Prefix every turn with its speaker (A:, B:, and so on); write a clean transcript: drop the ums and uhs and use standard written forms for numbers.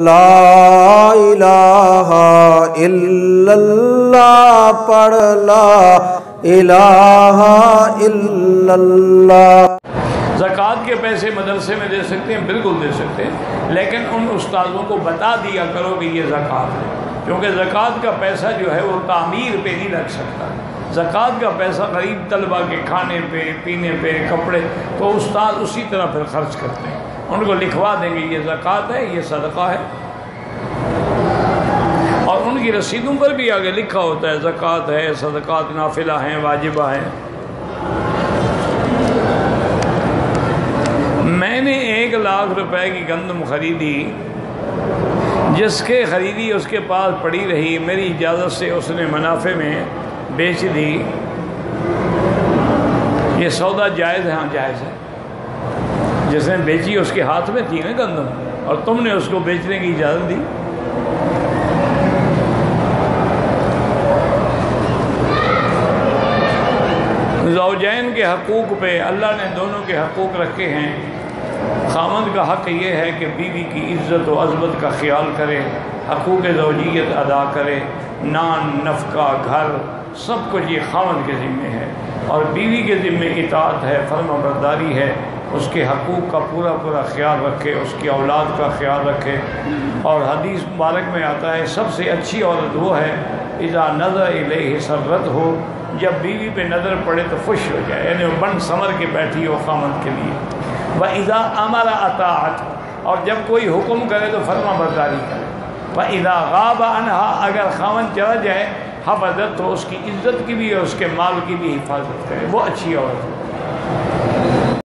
A: لا الہ الا اللہ پڑھ لا الہ الا اللہ۔
B: زکوٰۃ کے پیسے مدرسے میں دے سکتے ہیں، بالکل دے سکتے ہیں، لیکن ان استاذوں کو بتا دیا کرو کہ یہ زکوٰۃ ہے، کیونکہ زکوٰۃ کا پیسہ جو ہے وہ تعمیر پہ نہیں لگ سکتا۔ زکوٰۃ کا پیسہ غریب طلبہ کے کھانے پہ، پینے پہ، کپڑے، تو استاد اسی طرح پھر خرچ کرتے ہیں، ان کو لکھوا دیں گے یہ زکوٰۃ ہے، یہ صدقہ ہے، اور ان کی رسیدوں پر بھی آگے لکھا ہوتا ہے زکوٰۃ ہے، صدقات نافلہ ہیں، واجبہ ہیں۔ میں نے 1,00,000 روپے کی گندم خریدی، جس کے خریدی اس کے پاس پڑی رہی، میری اجازت سے اس نے منافع میں بیچ دی۔ یہ سودا جائز ہے؟ ہاں جائز ہے۔ جس نے بیچی اس کے ہاتھ میں تھی نا گندم، اور تم نے اس کو بیچنے کی اجازت دی۔ زوجین کے حقوق پہ اللہ نے دونوں کے حقوق رکھے ہیں۔ خاوند کا حق یہ ہے کہ بیوی کی عزت و عظمت کا خیال کرے، حقوق زوجیت ادا کرے، نان، نفقہ، گھر، سب کچھ یہ خاوند کے ذمے ہے، اور بیوی کے ذمے اطاعت ہے، فرما برداری ہے، اس کے حقوق کا پورا پورا خیال رکھے، اس کی اولاد کا خیال رکھے۔ اور حدیث مبارک میں آتا ہے سب سے اچھی عورت وہ ہے اذا نظر الیہ سرت ہو، جب بیوی پہ نظر پڑے تو خوش ہو جائے، یعنی وہ بن سمر کے بیٹھی ہو خاوند کے لیے۔ وَإِذَا أَمَرَ أَطَاعَتْ، اور جب کوئی حکم کرے تو فرما برداری کرے۔ وَإِذَا غَابَ عَنْهَا، اگر خاوند چلا جائے، حفظت، تو اس کی عزت کی بھی اور اس کے مال کی بھی حفاظت کرے، وہ اچھی عورت ہے۔